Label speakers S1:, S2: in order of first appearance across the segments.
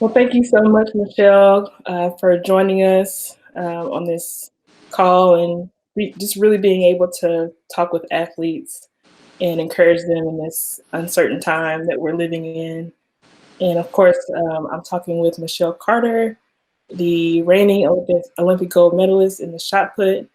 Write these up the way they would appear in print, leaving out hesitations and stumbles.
S1: Well, thank you so much, Michelle, for joining us on this call and just really being able to talk with athletes and encourage them in this uncertain time that we're living in. And of course, I'm talking with Michelle Carter, the reigning Olympic gold medalist in the shot put,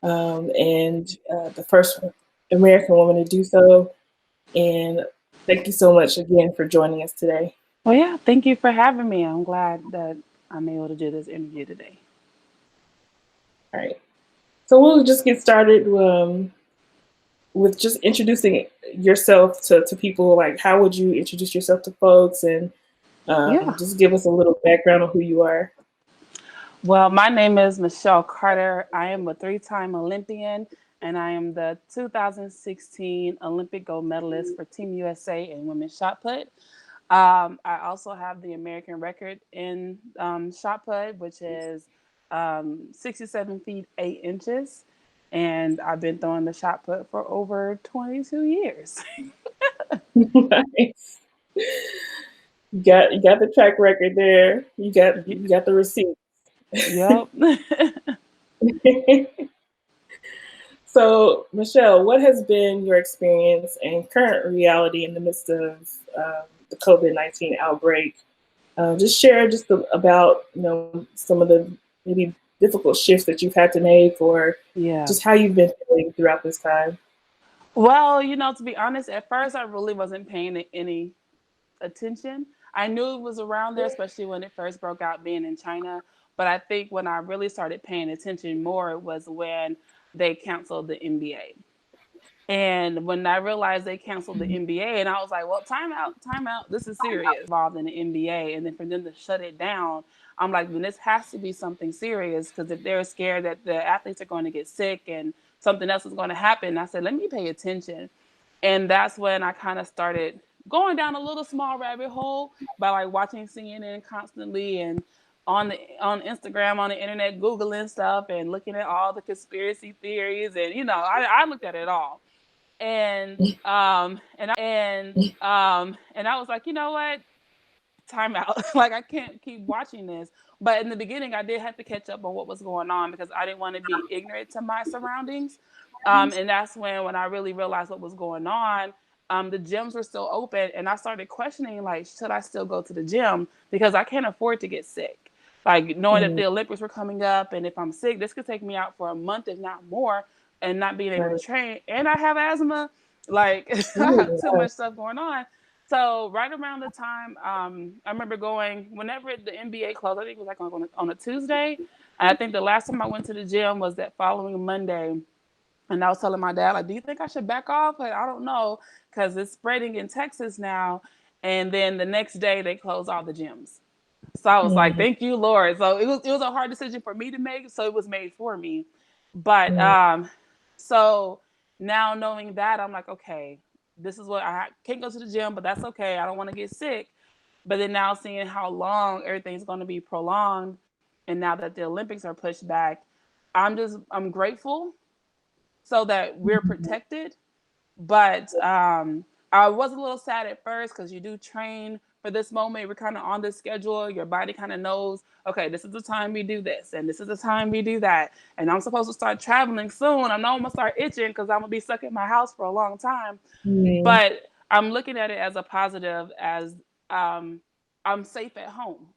S1: and the first American woman to do so. And thank you so much again for joining us today.
S2: Well, yeah, thank you for having me. I'm glad that I'm able to do this interview today.
S1: All right. So we'll just get started with just introducing yourself to people. Like, how would you introduce yourself to folks and
S2: Yeah.
S1: just give us a little background on who you are?
S2: Well, my name is Michelle Carter. I am a three-time Olympian, and I am the 2016 Olympic gold medalist for Team USA in women's shot put. I also have the American record in shot put, which is 67 feet 8 inches. And I've been throwing the shot put for over 22 years.
S1: Nice. You got the track record there. You got the receipt.
S2: Yep.
S1: So, Michelle, what has been your experience and current reality in the midst of the COVID-19 outbreak? Just share about some of the maybe difficult shifts that you've had to make, or
S2: Yeah.
S1: just how you've been feeling throughout this time.
S2: Well, to be honest, at first I really wasn't paying it any attention. I knew it was around there, especially when it first broke out being in China. But I think when I really started paying attention more was when they canceled the NBA. And when I realized they canceled the NBA, and I was like, well, time out. This is serious. Involved in the NBA. And then for them to shut it down, I'm like, then this has to be something serious because if they're scared that the athletes are going to get sick and something else is going to happen, I said, let me pay attention. And that's when I kind of started going down a little small rabbit hole by like watching CNN constantly and on Instagram, on the internet, Googling stuff and looking at all the conspiracy theories. And, I looked at it all and I was like, you know what? Time out. Like I can't keep watching this. But in the beginning, I did have to catch up on what was going on because I didn't want to be ignorant to my surroundings. And that's when I really realized what was going on. The gyms were still open, and I started questioning like, should I still go to the gym because I can't afford to get sick. Like knowing that
S1: Mm,
S2: the Olympics were coming up, and if I'm sick, this could take me out for a month, if not more, and not being able to
S1: right.
S2: train. And I have asthma. Like I have too
S1: Yeah.
S2: much stuff going on. So right around the time, I remember going whenever the NBA closed. I think it was like on a Tuesday, and I think the last time I went to the gym was that following Monday. And I was telling my dad, like, do you think I should back off? Like, I don't know, because it's spreading in Texas now. And then the next day they closed all the gyms. So I was like,
S1: Mm,
S2: thank you, Lord. So it was a hard decision for me to make. So it was made for me. But
S1: mm,
S2: so now knowing that, I'm like, okay, this is what I can't go to the gym, but that's okay. I don't want to get sick. But then now seeing how long everything's going to be prolonged, and now that the Olympics are pushed back, I'm grateful so that we're
S1: mm,
S2: protected. But I was a little sad at first because you do train for this moment. We're kind of on this schedule. Your body kind of knows, okay, this is the time we do this, and this is the time we do that. And I'm supposed to start traveling soon. I know I'm gonna start itching because I'm gonna be stuck in my house for a long time.
S1: mm,
S2: But I'm looking at it as a positive, as um, I'm safe at home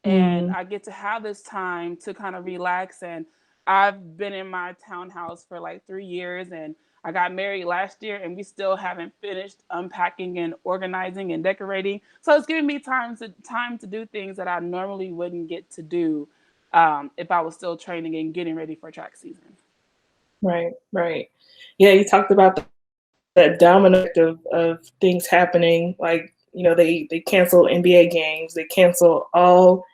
S2: and
S1: mm.
S2: I get to have this time to kind of relax. And I've been in my townhouse for like 3 years, and I got married last year, and we still haven't finished unpacking and organizing and decorating. So it's giving me time to do things that I normally wouldn't get to do if I was still training and getting ready for track season.
S1: Right, right. Yeah, you talked about that domino effect of things happening. Like, they cancel NBA games, they cancel all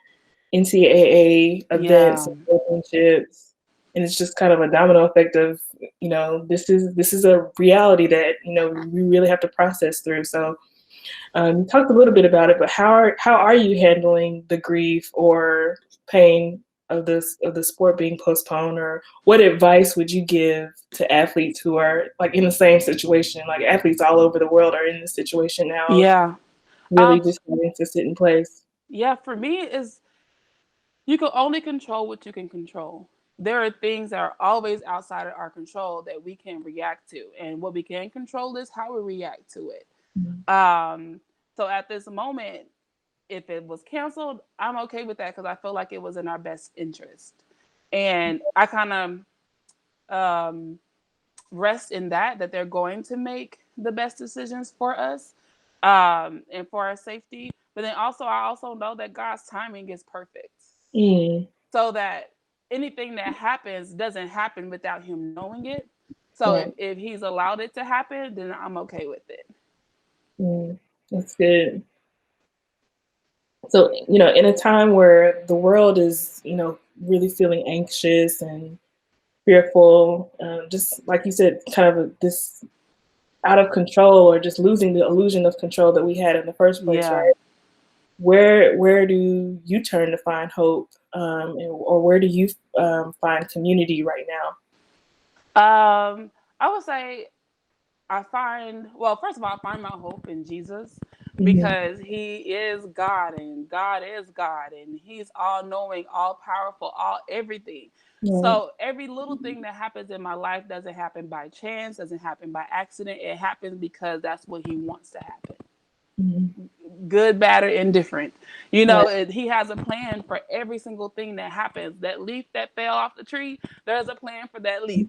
S1: NCAA events
S2: Yeah.
S1: and championships, and it's just kind of a domino effect of this is a reality that we really have to process through. So you talked a little bit about it, but how are you handling the grief or pain of the sport being postponed, or what advice would you give to athletes who are like in the same situation? Like athletes all over the world are in this situation now of
S2: Yeah.
S1: really
S2: Um,
S1: just having to sit in place.
S2: Yeah, for me is you can only control what you can control. There are things that are always outside of our control that we can react to, and what we can control is how we react to it.
S1: Mhm.
S2: Um, so at this moment, if it was canceled, I'm okay with that because I feel like it was in our best interest, and I kind of rest in that they're going to make the best decisions for us, and for our safety. But then also, I also know that God's timing is perfect,
S1: Mm,
S2: so that anything that happens doesn't happen without Him knowing it. So
S1: right.
S2: if He's allowed it to happen, then I'm okay with it.
S1: Mm, that's good. So, in a time where the world is, really feeling anxious and fearful, just like you said, kind of this out of control or just losing the illusion of control that we had in the first place,
S2: Yeah.
S1: right? Where do you turn to find hope, or where do you find community right now?
S2: I would say I find, well, first of all, I find my hope in Jesus
S1: Hmm.
S2: because He is God and God is God and He's all knowing, all powerful, all everything.
S1: Right.
S2: So every little thing that happens in my life doesn't happen by chance, doesn't happen by accident. It happens because that's what He wants to happen.
S1: Hmm.
S2: Good, bad, or indifferent. You
S1: Right.
S2: know, He has a plan for every single thing that happens. That leaf that fell off the tree, there's a plan for that leaf.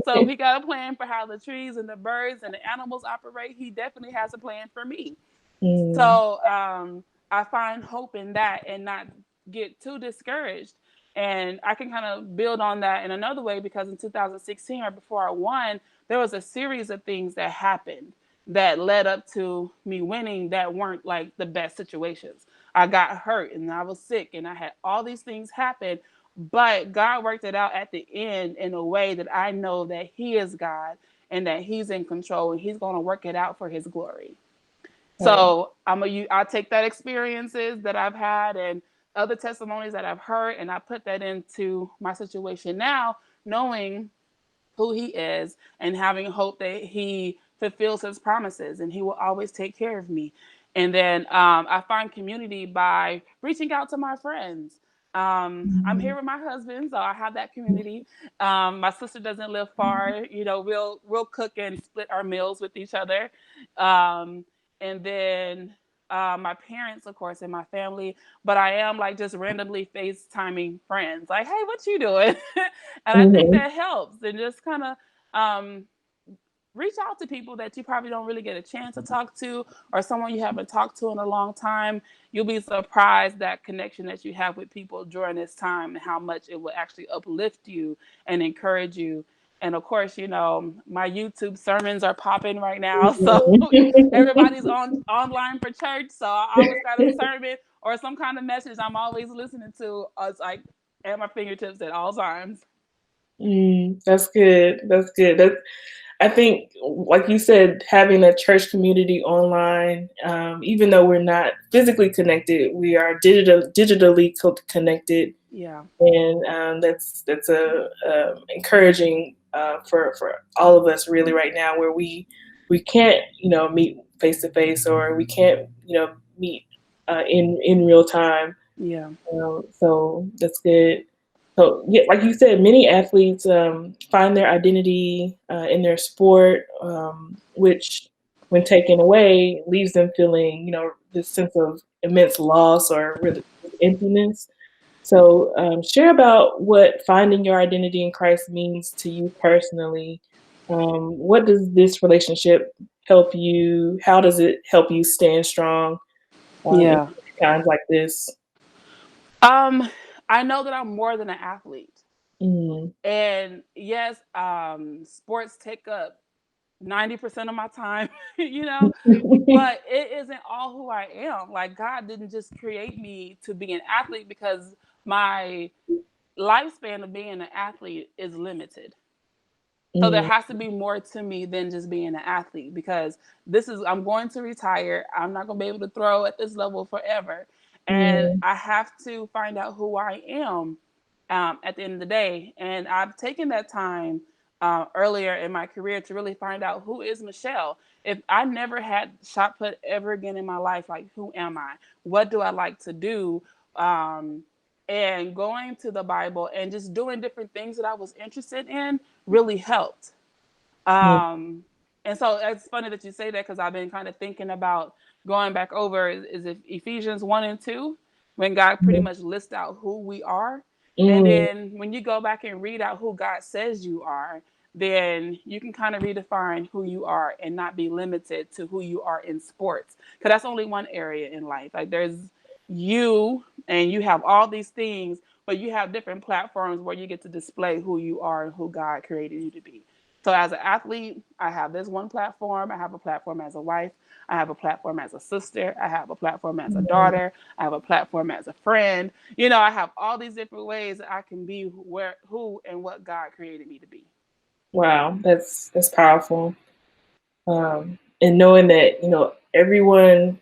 S2: So if He got a plan for how the trees and the birds and the animals operate, He definitely has a plan for me.
S1: Mm,
S2: So I find hope in that and not get too discouraged. And I can kind of build on that in another way because in 2016, right before I won, there was a series of things that happened that led up to me winning that weren't like the best situations. I got hurt and I was sick and I had all these things happen, but God worked it out at the end in a way that I know that He is God and that He's in control and He's going to work it out for His glory.
S1: right.
S2: So I take that experiences that I've had and other testimonies that I've heard, and I put that into my situation now, knowing who He is and having hope that He fulfills His promises and He will always take care of me. And then I find community by reaching out to my friends. I'm here
S1: Mhm.
S2: with my husband, so I have that community. My sister doesn't live far. You know, we'll cook and split our meals with each other. Um, and then my parents, of course, and my family. But I am like just randomly FaceTiming friends, like, "Hey, what you doing?" And I think
S1: Mhm.
S2: that helps, and just kind of um, reach out to people that you probably don't really get a chance to talk to, or someone you haven't talked to in a long time. You'll be surprised that connection that you have with people during this time and how much it will actually uplift you and encourage you. And of course, you know, my YouTube sermons are popping right now. So everybody's on online for church. So I always got a sermon or some kind of message I'm always listening to. It's like at my fingertips at all times.
S1: That's good. That's good. I think, like you said, having a church community online, even though we're not physically connected, we are digitally connected,
S2: Yeah.
S1: and that's a encouraging for all of us really right now, where we can't meet face to face, or we can't meet in real time.
S2: Yeah.
S1: So that's good. So, yeah, like you said, many athletes find their identity in their sport, which, when taken away, leaves them feeling, this sense of immense loss or really emptiness. So, share about what finding your identity in Christ means to you personally. What does this relationship help you? How does it help you stand strong in
S2: Yeah.
S1: times like this?
S2: Um, I know that I'm more than an athlete.
S1: Mm.
S2: And yes, sports take up 90% of my time, you know, but it isn't all who I am. Like God didn't just create me to be an athlete because my lifespan of being an athlete is limited. So there
S1: Mm,
S2: has to be more to me than just being an athlete because I'm going to retire. I'm not going to be able to throw at this level forever. And
S1: yeah.
S2: I have to find out who I am at the end of the day. And I've taken that time earlier in my career to really find out who is Michelle. If I never had shot put ever again in my life, like who am I? What do I like to do? Um, and going to the Bible and just doing different things that I was interested in really helped.
S1: Mm,
S2: Um, and so it's funny that you say that because I've been kind of thinking about going back over is it Ephesians 1 and 2, when God pretty
S1: mm,
S2: much lists out who we are. And
S1: mm.
S2: then when you go back and read out who God says you are, then you can kind of redefine who you are and not be limited to who you are in sports. Because that's only one area in life. Like there's you, and you have all these things, but you have different platforms where you get to display who you are and who God created you to be. So as an athlete, I have this one platform. I have a platform as a wife. I have a platform as a sister. I have a platform as a
S1: Mhm.
S2: daughter. I have a platform as a friend. You know, I have all these different ways that I can be where, who, and what God created me to be.
S1: Wow, that's powerful. And knowing that everyone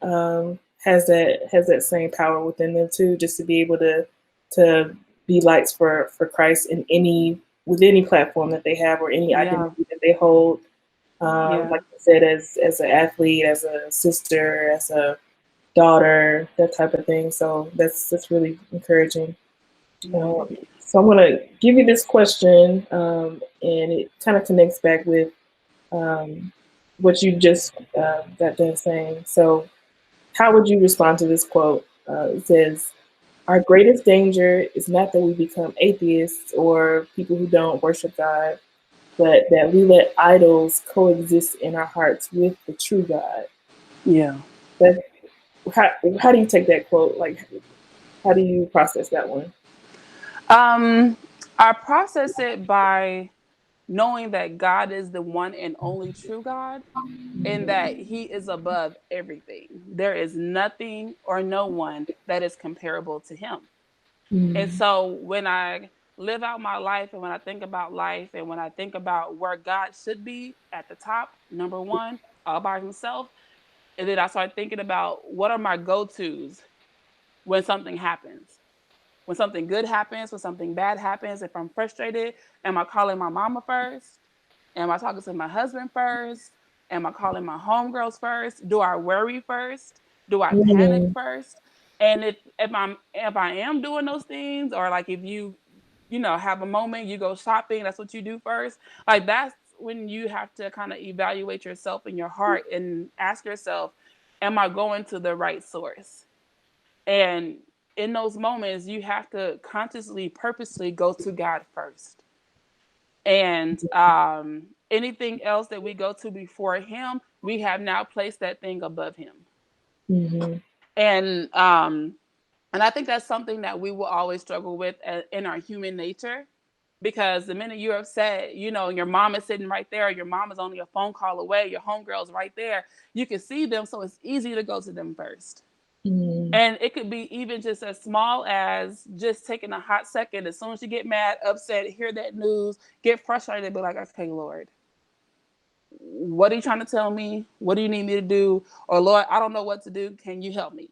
S1: has that same power within them too, just to be able to be lights for Christ in any with any platform that they have or any
S2: Yeah,
S1: identity that they hold.
S2: yeah,
S1: Like you said, as an athlete, as a sister, as a daughter, that type of thing. So that's really encouraging.
S2: yeah,
S1: So I'm gonna give you this question, and it kind of connects back with um, what you just got done saying. So, how would you respond to this quote? It says, "Our greatest danger is not that we become atheists or people who don't worship God, but that we let idols coexist in our hearts with the true God."
S2: yeah.
S1: That how how do you take that quote? Like, how do you process that one?
S2: Um, I process it by knowing that God is the one and only true God, and that He is above everything. There is nothing or no one that is comparable to Him. And
S1: Mm,
S2: so when I live out my life and when I think about life and when I think about where God should be at the top, number one, all by Himself, and then I start thinking about what are my go tos when something happens. When something good happens, when something bad happens, if I'm frustrated, am I calling my mama first? Am I talking to my husband first? Am I calling my homegirls first? Do I worry first? Do I panic
S1: mm,
S2: first? And if I am doing those things, or like if you have a moment, you go shopping, that's what you do first. Like that's when you have to kind of evaluate yourself in your heart and ask yourself, am I going to the right source? And in those moments, you have to consciously, purposely go to God first. And anything else that we go to before Him, we have now placed that thing above Him.
S1: mhm,
S2: And um, and I think that's something that we will always struggle with in our human nature. Because the minute you're upset, your mom is sitting right there, your mom is only a phone call away, your homegirl's right there. You can see them, so it's easy to go to them first.
S1: mm,
S2: And it could be even just as small as just taking a hot second. As soon as you get mad, upset, hear that news, get frustrated, be like, okay, Lord, what are you trying to tell me? What do you need me to do? Or Lord, I don't know what to do. Can you help me?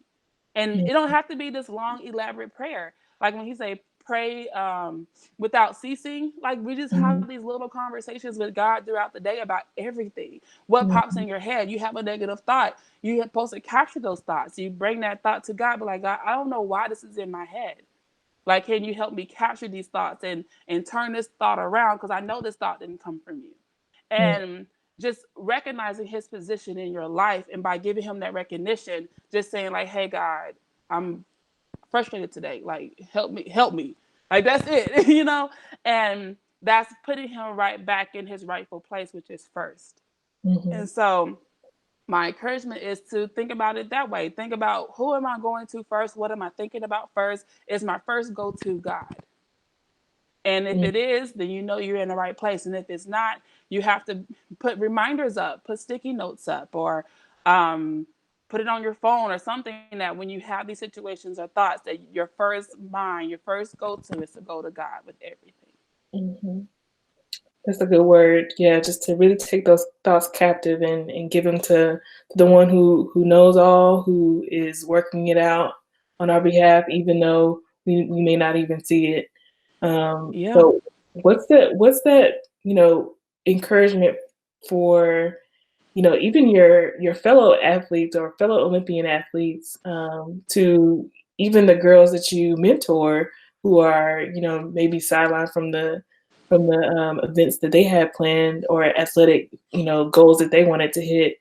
S2: And
S1: mm,
S2: it don't have to be this long, elaborate prayer. Like when he say pray without ceasing, like we just have
S1: mm,
S2: these little conversations with God throughout the day about everything. What pops
S1: mm,
S2: in your head? You have a negative thought. You're supposed to capture those thoughts. You bring that thought to God, but like, God, I don't know why this is in my head. Like, can you help me capture these thoughts and turn this thought around? Because I know this thought didn't come from you.
S1: mm,
S2: And just recognizing his position in your life, and by giving him that recognition, just saying like, hey God, I'm frustrated today, like help me, like that's it. And that's putting him right back in his rightful place, which is first.
S1: mhm,
S2: And so my encouragement is to think about it that way. Think about, who am I going to first? What am I thinking about first? Is my first go to God? And if
S1: mm,
S2: it is, then you know you're in the right place. And if it's not, you have to put reminders up, put sticky notes up, or um, put it on your phone or something, that when you have these situations or thoughts, that your first mind, your first go to is to go to God with everything.
S1: mhm. That's a good word. Yeah, just to really take those thoughts captive and give them to the one who knows all, who is working it out on our behalf, even though we may not even see it.
S2: Yeah.
S1: So what's that, encouragement for, even your fellow athletes or fellow Olympian athletes, to even the girls that you mentor who are, maybe sidelined from the events that they had planned or athletic, goals that they wanted to hit,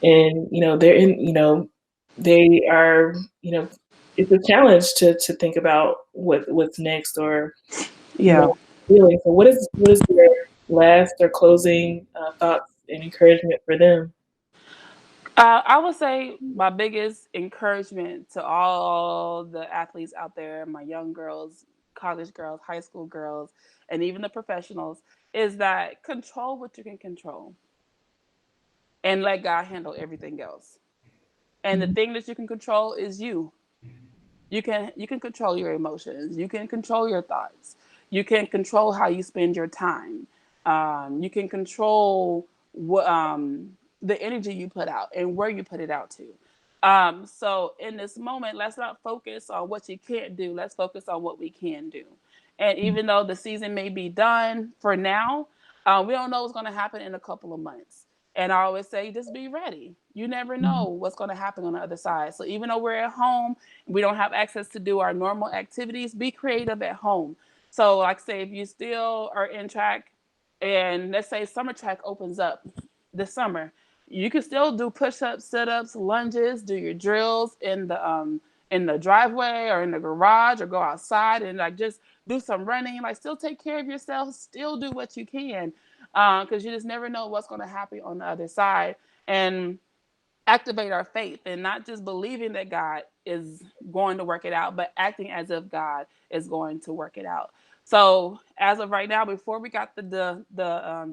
S1: and they're in, they are, you know, it's a challenge to think about what's next or you
S2: Yeah.
S1: know, feeling. So what is your last or closing thoughts and encouragement for them?
S2: I would say my biggest encouragement to all the athletes out there, my young girls, college girls, high school girls, and even the professionals, is that control what you can control and let God handle everything else. And the
S1: Mhm.
S2: thing that you can control is you. You can control your emotions. You can control your thoughts. You can control how you spend your time. You can control what the energy you put out and where you put it out to. So in this moment, let's not focus on what you can't do. Let's focus on what we can do. And even though the season may be done for now, we don't know what's going to happen in a couple of months. And I always say, just be ready. You never know
S1: Mhm.
S2: what's going to happen on the other side. So even though we're at home, we don't have access to do our normal activities, be creative at home. So, like, say, if you still are in track, and let's say summer track opens up this summer, you can still do push-ups, sit-ups, lunges, do your drills in the driveway or in the garage, or go outside and like just do some running. Like, still take care of yourself, still do what you can, because you just never know what's going to happen on the other side. And activate our faith and not just believing that God is going to work it out, but acting as if God is going to work it out. So as of right now, before we got the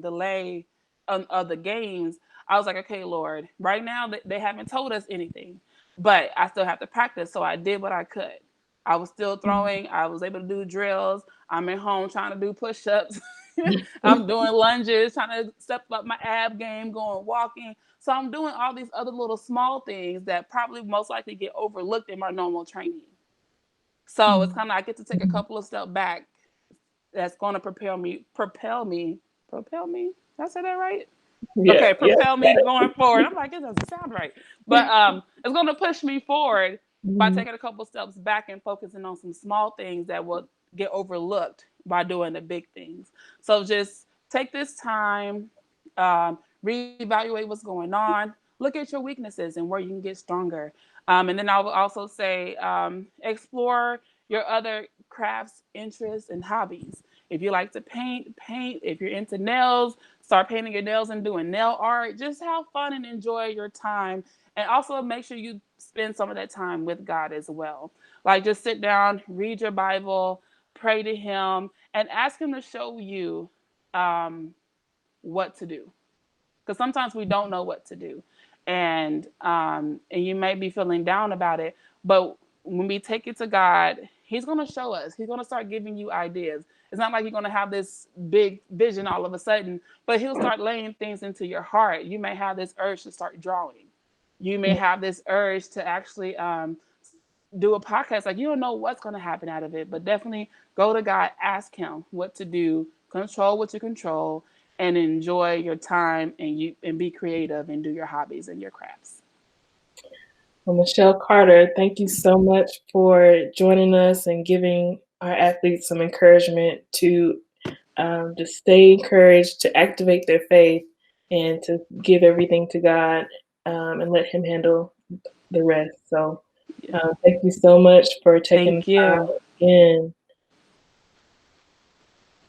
S2: delay of the games, I was like, okay, Lord, right now they haven't told us anything, but I still have to practice. So I did what I could. I was still throwing. I was able to do drills. I'm at home trying to do push-ups. I'm doing lunges, trying to step up my ab game, going walking. So I'm doing all these other little small things that probably most likely get overlooked in my normal training. So it's
S1: Mhm.
S2: kind of I get to take a couple of steps back. That's going to propel me. Did I say that right?
S1: Yeah,
S2: Okay,
S1: yeah,
S2: propel
S1: got
S2: me going forward. I'm like, it doesn't sound right, but
S1: it.
S2: it's going to push me forward by
S1: Mhm.
S2: taking a couple steps back and focusing on some small things that will get overlooked by doing the big things. So just take this time, reevaluate what's going on, look at your weaknesses and where you can get stronger. And then I will also say, explore your other crafts, interests, and hobbies. If you like to paint, paint. If you're into nails, start painting your nails and doing nail art. Just have fun and enjoy your time. And also make sure you spend some of that time with God as well. Like, just sit down, read your Bible, pray to Him, and ask Him to show you um, what to do, because sometimes we don't know what to do, and you may be feeling down about it, but when we take it to God, He's going to show us. He's going to start giving you ideas. It's not like you're going to have this big vision all of a sudden, but He'll start laying things into your heart. You may have this urge to start drawing. You may have this urge to actually do a podcast. Like, you don't know what's going to happen out of it, but definitely go to God, ask Him what to do, control what you control, and enjoy your time, and be creative and do your hobbies and your crafts.
S1: Well, Michelle Carter, thank you so much for joining us and giving our athletes some encouragement to stay encouraged, to activate their faith, and to give everything to God, and let Him handle the rest. So,
S2: Yeah.
S1: thank you so much for taking
S2: Thank
S1: the time
S2: you.
S1: again.